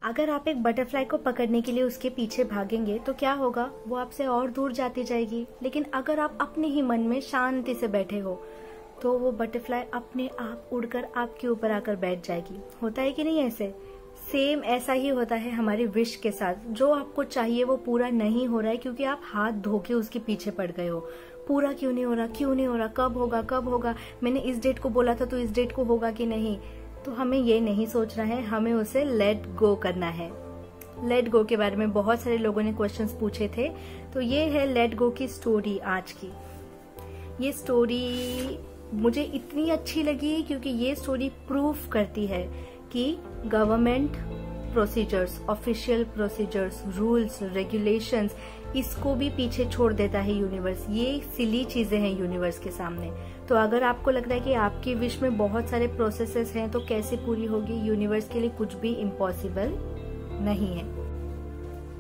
अगर आप एक बटरफ्लाई को पकड़ने के लिए उसके पीछे भागेंगे तो क्या होगा, वो आपसे और दूर जाती जाएगी। लेकिन अगर आप अपने ही मन में शांति से बैठे हो तो वो बटरफ्लाई अपने आप उड़कर आपके ऊपर आकर बैठ जाएगी। होता है कि नहीं ऐसे? सेम ऐसा ही होता है हमारी विश के साथ। जो आपको चाहिए वो पूरा नहीं हो रहा है क्योंकि आप हाथ धो के उसके पीछे पड़ गए हो। पूरा क्यों नहीं हो रहा, क्यों नहीं हो रहा, कब होगा कब होगा, मैंने इस डेट को बोला था तो इस डेट को होगा कि नहीं। तो हमें ये नहीं सोचना है, हमें उसे लेट गो करना है। लेट गो के बारे में बहुत सारे लोगों ने क्वेश्चंस पूछे थे, तो ये है लेट गो की स्टोरी आज की। ये स्टोरी मुझे इतनी अच्छी लगी क्योंकि ये स्टोरी प्रूफ करती है कि government procedures, official procedures, rules, regulations, इसको भी पीछे छोड़ देता है यूनिवर्स। ये सिली चीजें हैं यूनिवर्स के सामने। तो अगर आपको लग रहा है कि आपकी विश में बहुत सारे प्रोसेसेस हैं तो कैसे पूरी होगी, यूनिवर्स के लिए कुछ भी इम्पॉसिबल नहीं है।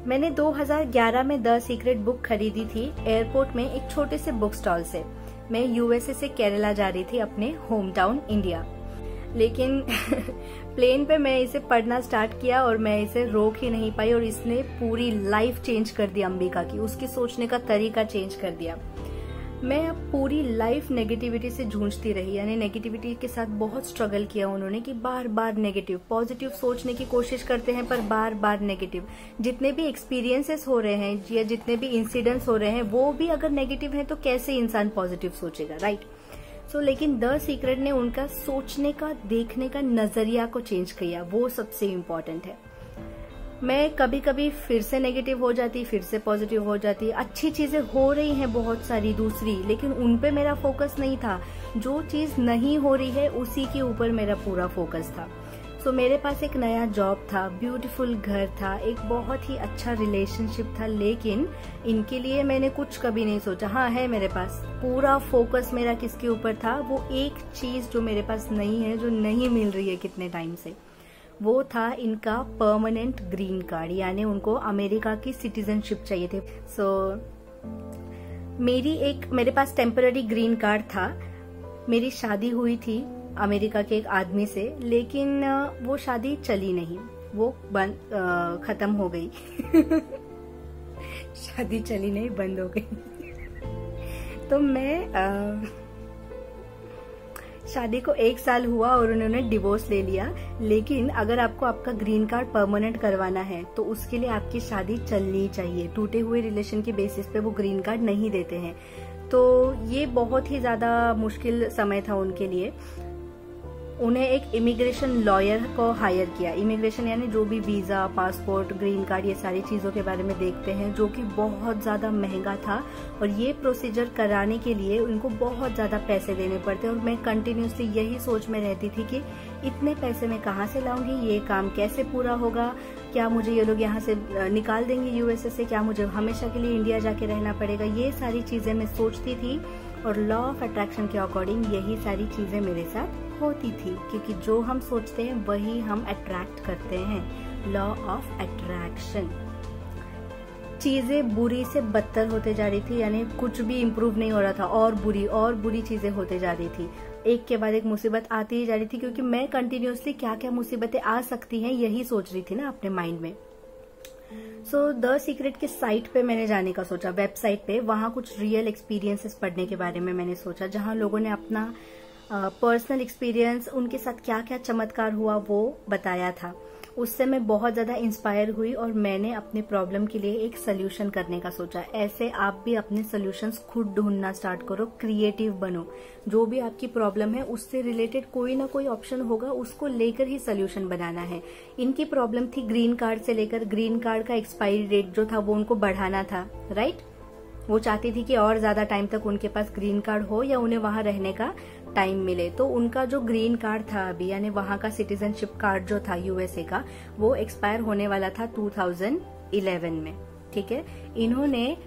मैंने 2011 में द सीक्रेट बुक खरीदी थी एयरपोर्ट में एक छोटे से बुक स्टॉल से। मैं यूएसए से केरला जा रही थी अपने होम टाउन इंडिया, लेकिन प्लेन पे मैं इसे पढ़ना स्टार्ट किया और मैं इसे रोक ही नहीं पाई और इसने पूरी लाइफ चेंज कर दी अंबिका की। उसकी सोचने का तरीका चेंज कर दिया। मैं अब पूरी लाइफ नेगेटिविटी से जूझती रही, यानी नेगेटिविटी के साथ बहुत स्ट्रगल किया उन्होंने कि बार बार नेगेटिव। पॉजिटिव सोचने की कोशिश करते हैं पर बार बार नेगेटिव। जितने भी एक्सपीरियंसेस हो रहे हैं या जितने भी इंसिडेंट्स हो रहे हैं वो भी अगर नेगेटिव हैं तो कैसे इंसान पॉजिटिव सोचेगा, राइट? लेकिन द सीक्रेट ने उनका सोचने का, देखने का नजरिया को चेंज किया, वो सबसे इम्पोर्टेंट है। मैं कभी कभी फिर से नेगेटिव हो जाती, फिर से पॉजिटिव हो जाती। अच्छी चीजें हो रही हैं बहुत सारी दूसरी, लेकिन उन पे मेरा फोकस नहीं था। जो चीज नहीं हो रही है उसी के ऊपर मेरा पूरा फोकस था। मेरे पास एक नया जॉब था, ब्यूटीफुल घर था, एक बहुत ही अच्छा रिलेशनशिप था, लेकिन इनके लिए मैंने कुछ कभी नहीं सोचा। हाँ, है मेरे पास। पूरा फोकस मेरा किसके ऊपर था? वो एक चीज जो मेरे पास नहीं है, जो नहीं मिल रही है कितने टाइम से, वो था इनका परमानेंट ग्रीन कार्ड, यानी उनको अमेरिका की सिटीजनशिप चाहिए थे। मेरे पास टेम्पररी ग्रीन कार्ड था। मेरी शादी हुई थी अमेरिका के एक आदमी से, लेकिन वो शादी चली नहीं, वो खत्म हो गई। शादी चली नहीं, बंद हो गई। तो मैं शादी को 1 साल हुआ और उन्होंने डिवोर्स ले लिया। लेकिन अगर आपको आपका ग्रीन कार्ड परमानेंट करवाना है तो उसके लिए आपकी शादी चलनी चाहिए। टूटे हुए रिलेशन के बेसिस पे वो ग्रीन कार्ड नहीं देते हैं। तो ये बहुत ही ज्यादा मुश्किल समय था उनके लिए। उन्हें एक इमिग्रेशन लॉयर को हायर किया। इमिग्रेशन यानी जो भी वीजा, पासपोर्ट, ग्रीन कार्ड, ये सारी चीजों के बारे में देखते हैं, जो कि बहुत ज्यादा महंगा था। और ये प्रोसीजर कराने के लिए उनको बहुत ज्यादा पैसे देने पड़ते। और मैं कंटिन्यूसली यही सोच में रहती थी कि इतने पैसे मैं कहाँ से लाऊंगी, ये काम कैसे पूरा होगा, क्या मुझे ये लोग यहाँ से निकाल देंगे यूएसए से, क्या मुझे हमेशा के लिए इंडिया जाके रहना पड़ेगा। ये सारी चीजें मैं सोचती थी और लॉ ऑफ अट्रैक्शन के अकॉर्डिंग यही सारी चीजें मेरे साथ होती थी, क्योंकि जो हम सोचते हैं वही हम अट्रैक्ट करते हैं। Law of attraction. चीजें बुरी से बदतर होते जा रही थी, यानी कुछ भी इम्प्रूव नहीं हो रहा था, और बुरी चीजें होते जा रही थी। एक के बाद एक मुसीबत आती ही जा रही थी, क्योंकि मैं कंटिन्यूअसली क्या क्या मुसीबतें आ सकती हैं यही सोच रही थी ना अपने माइंड में। द सीक्रेट के साइट पे मैंने जाने का सोचा, वेबसाइट पे। वहां कुछ रियल एक्सपीरियंसेस पढ़ने के बारे में मैंने सोचा, जहां लोगों ने अपना पर्सनल एक्सपीरियंस, उनके साथ क्या क्या चमत्कार हुआ वो बताया था। उससे मैं बहुत ज्यादा इंस्पायर हुई और मैंने अपने प्रॉब्लम के लिए एक सोल्यूशन करने का सोचा। ऐसे आप भी अपने सोल्यूशंस खुद ढूंढना स्टार्ट करो, क्रिएटिव बनो। जो भी आपकी प्रॉब्लम है उससे रिलेटेड कोई ना कोई ऑप्शन होगा, उसको लेकर ही सोल्यूशन बनाना है। इनकी प्रॉब्लम थी ग्रीन कार्ड से लेकर, ग्रीन कार्ड का एक्सपायरी डेट जो था वो उनको बढ़ाना था, राइट? वो चाहती थी कि और ज्यादा टाइम तक उनके पास ग्रीन कार्ड हो या उन्हें वहां रहने का टाइम मिले। तो उनका जो ग्रीन कार्ड था अभी, यानी वहां का सिटीजनशिप कार्ड जो था यूएसए का, वो एक्सपायर होने वाला था 2011 में। ठीक है, इन्होंने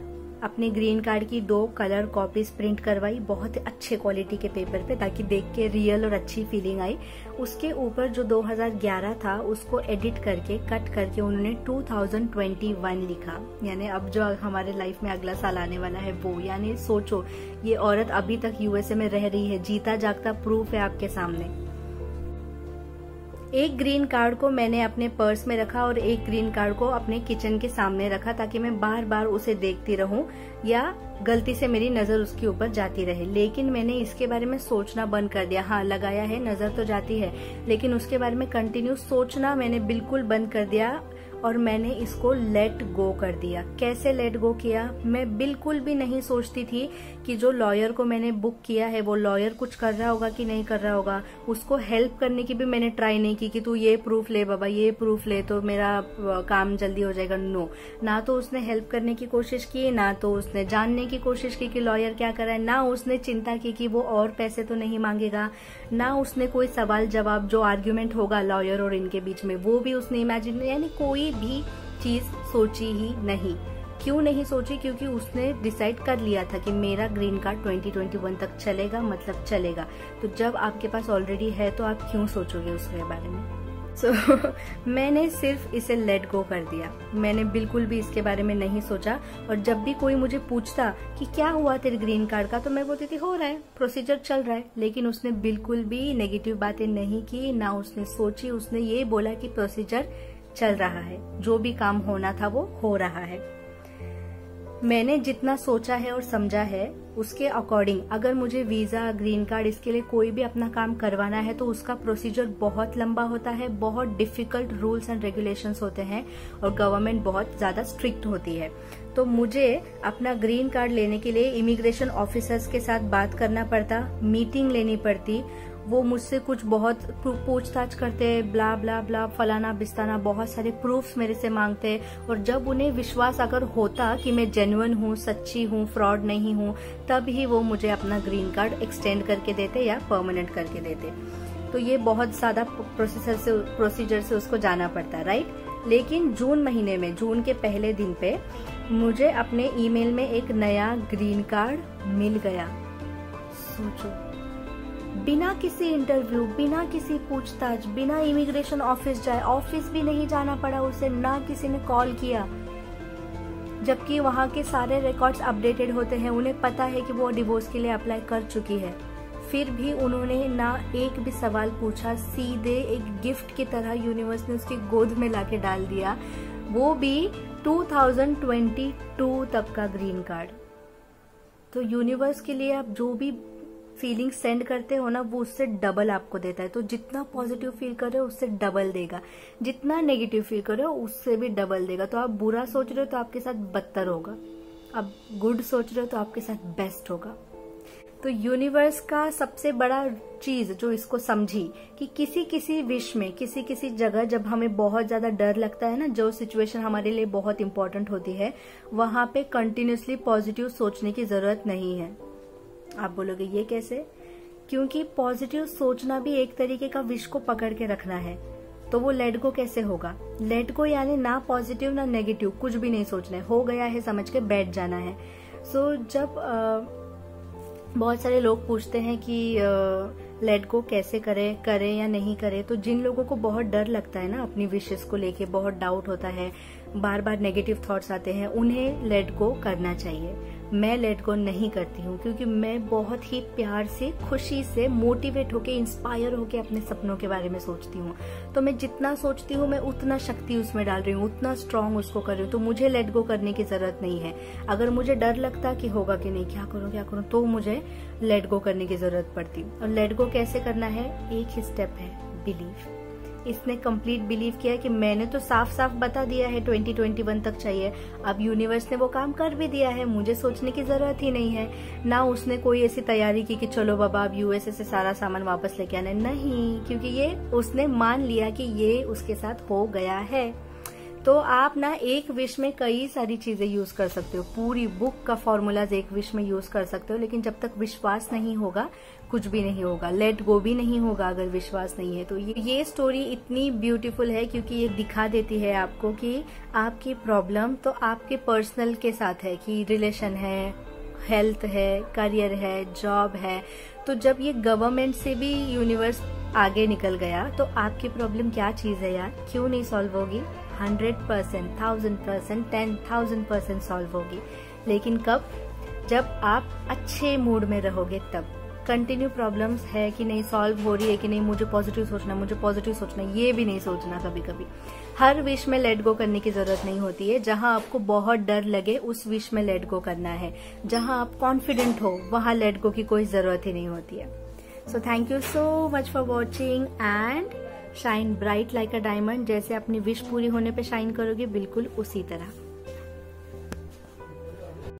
अपने ग्रीन कार्ड की 2 कलर कॉपीज प्रिंट करवाई, बहुत अच्छे क्वालिटी के पेपर पे, ताकि देख के रियल और अच्छी फीलिंग आई। उसके ऊपर जो 2011 था उसको एडिट करके, कट करके उन्होंने 2021 लिखा, यानी अब जो हमारे लाइफ में अगला साल आने वाला है वो। यानी सोचो, ये औरत अभी तक यूएसए में रह रही है, जीता जागता प्रूफ है आपके सामने। एक ग्रीन कार्ड को मैंने अपने पर्स में रखा और एक ग्रीन कार्ड को अपने किचन के सामने रखा, ताकि मैं बार बार उसे देखती रहूं या गलती से मेरी नजर उसके ऊपर जाती रहे। लेकिन मैंने इसके बारे में सोचना बंद कर दिया। हाँ, लगाया है, नजर तो जाती है, लेकिन उसके बारे में कंटिन्यू सोचना मैंने बिल्कुल बंद कर दिया और मैंने इसको लेट गो कर दिया। कैसे लेट गो किया? मैं बिल्कुल भी नहीं सोचती थी कि जो लॉयर को मैंने बुक किया है वो लॉयर कुछ कर रहा होगा कि नहीं कर रहा होगा। उसको हेल्प करने की भी मैंने ट्राई नहीं की कि तू ये प्रूफ ले बाबा, ये प्रूफ ले तो मेरा काम जल्दी हो जाएगा। नो, ना तो उसने हेल्प करने की कोशिश की, ना तो उसने जानने की कोशिश की कि लॉयर क्या कर रहा है, ना उसने चिंता की कि वो और पैसे तो नहीं मांगेगा, ना उसने कोई सवाल जवाब जो आर्ग्यूमेंट होगा लॉयर और इनके बीच में वो भी उसने इमेजिन, यानी कोई भी चीज सोची ही नहीं। क्यों नहीं सोची? क्योंकि उसने डिसाइड कर लिया था कि मेरा ग्रीन कार्ड 2021 तक चलेगा, मतलब चलेगा। तो जब आपके पास ऑलरेडी है तो आप क्यों सोचोगे उसके बारे में? मैंने सिर्फ इसे लेट गो कर दिया। मैंने बिल्कुल भी इसके बारे में नहीं सोचा। और जब भी कोई मुझे पूछता कि क्या हुआ तेरे ग्रीन कार्ड का, तो मैं बोलती थी हो रहा है, प्रोसीजर चल रहा है। लेकिन उसने बिल्कुल भी नेगेटिव बातें नहीं की, ना उसने सोची। उसने ये बोला कि प्रोसीजर चल रहा है, जो भी काम होना था वो हो रहा है। मैंने जितना सोचा है और समझा है उसके अकॉर्डिंग अगर मुझे वीजा, ग्रीन कार्ड, इसके लिए कोई भी अपना काम करवाना है तो उसका प्रोसीजर बहुत लंबा होता है, बहुत डिफिकल्ट रूल्स एंड रेगुलेशंस होते हैं और गवर्नमेंट बहुत ज्यादा स्ट्रिक्ट होती है। तो मुझे अपना ग्रीन कार्ड लेने के लिए इमिग्रेशन ऑफिसर्स के साथ बात करना पड़ता, मीटिंग लेनी पड़ती। वो मुझसे कुछ बहुत पूछताछ करते, ब्ला ब्ला ब्ला, फलाना बिस्ताना, बहुत सारे प्रूफ्स मेरे से मांगते। और जब उन्हें विश्वास अगर होता कि मैं जेन्युइन हूँ, सच्ची हूँ, फ्रॉड नहीं हूँ, तब ही वो मुझे अपना ग्रीन कार्ड एक्सटेंड करके देते या परमानेंट करके देते। तो ये बहुत ज्यादा प्रोसीजर से उसको जाना पड़ता, राइट। लेकिन जून महीने में, जून के पहले दिन पे मुझे अपने ईमेल में एक नया ग्रीन कार्ड मिल गया। सोचो, बिना किसी इंटरव्यू, बिना किसी पूछताछ, बिना इमिग्रेशन ऑफिस जाए, ऑफिस भी नहीं जाना पड़ा उसे, ना किसी ने कॉल किया। जबकि वहाँ के सारे रिकॉर्ड्स अपडेटेड होते हैं, उन्हें पता है कि वो डिवोर्स के लिए अप्लाई कर चुकी है। फिर भी उन्होंने ना एक भी सवाल पूछा, सीधे एक गिफ्ट की तरह यूनिवर्स ने उसकी गोद में लाके डाल दिया, वो भी 2022 तक का ग्रीन कार्ड। तो यूनिवर्स के लिए आप जो भी फीलिंग सेंड करते हो ना, वो उससे डबल आपको देता है। तो जितना पॉजिटिव फील कर रहे हो उससे डबल देगा, जितना नेगेटिव फील कर रहे हो उससे भी डबल देगा। तो आप बुरा सोच रहे हो तो आपके साथ बदतर होगा, आप गुड सोच रहे हो तो आपके साथ बेस्ट होगा। तो यूनिवर्स का सबसे बड़ा चीज जो इसको समझी कि किसी किसी विश में, किसी किसी जगह जब हमें बहुत ज्यादा डर लगता है ना, जो सिचुएशन हमारे लिए बहुत इंपॉर्टेंट होती है, वहां पे कंटिन्यूसली पॉजिटिव सोचने की जरूरत नहीं है। आप बोलोगे ये कैसे? क्योंकि पॉजिटिव सोचना भी एक तरीके का विश को पकड़ के रखना है। तो वो लेट गो कैसे होगा? लेट गो यानी ना पॉजिटिव ना नेगेटिव, कुछ भी नहीं सोचना है, हो गया है समझ के बैठ जाना है। सो जब बहुत सारे लोग पूछते हैं कि लेट गो कैसे करें या नहीं करें, तो जिन लोगों को बहुत डर लगता है ना अपनी विशेस को लेके, बहुत डाउट होता है, बार बार नेगेटिव थॉट्स आते हैं, उन्हें लेट गो करना चाहिए। मैं लेट गो नहीं करती हूँ क्योंकि मैं बहुत ही प्यार से, खुशी से, मोटिवेट होके, इंस्पायर होके अपने सपनों के बारे में सोचती हूँ। तो मैं जितना सोचती हूँ मैं उतना शक्ति उसमें डाल रही हूँ, उतना स्ट्रांग उसको कर रही हूँ। तो मुझे लेट गो करने की जरूरत नहीं है। अगर मुझे डर लगता कि होगा कि नहीं, क्या करूँ, तो मुझे लेट गो करने की जरूरत पड़ती। और लेट गो कैसे करना है? एक ही स्टेप है, बिलीव। इसने कंप्लीट बिलीव किया कि मैंने तो साफ साफ बता दिया है 2021 तक चाहिए। अब यूनिवर्स ने वो काम कर भी दिया है, मुझे सोचने की जरूरत ही नहीं है। ना उसने कोई ऐसी तैयारी की कि चलो बाबा अब यूएसए से सारा सामान वापस लेके आना, नहीं, क्योंकि ये उसने मान लिया कि ये उसके साथ हो गया है। तो आप ना एक विश में कई सारी चीजें यूज कर सकते हो, पूरी बुक का फॉर्मूलाज एक विश में यूज कर सकते हो। लेकिन जब तक विश्वास नहीं होगा कुछ भी नहीं होगा, लेट गो भी नहीं होगा अगर विश्वास नहीं है। तो ये स्टोरी इतनी ब्यूटीफुल है क्योंकि ये दिखा देती है आपको कि आपकी प्रॉब्लम तो आपके पर्सनल के साथ है, कि रिलेशन है, हेल्थ है, करियर है, जॉब है। तो जब ये गवर्नमेंट से भी यूनिवर्स आगे निकल गया तो आपकी प्रॉब्लम क्या चीज है यार, क्यों नहीं सॉल्व होगी? 100%, 1000%, 10,000% सॉल्व होगी। लेकिन कब? जब आप अच्छे मूड में रहोगे तब। कंटिन्यू प्रॉब्लम्स है कि नहीं, सॉल्व हो रही है कि नहीं, मुझे पॉजिटिव सोचना, ये भी नहीं सोचना कभी कभी। हर विश में लेट गो करने की जरूरत नहीं होती है। जहां आपको बहुत डर लगे उस विश में लेट गो करना है। जहां आप कॉन्फिडेंट हो वहां लेट गो की कोई जरूरत ही नहीं होती है। So thank you so much for watching and shine bright like a diamond. जैसे अपनी विश पूरी होने पे शाइन करोगे, बिल्कुल उसी तरह।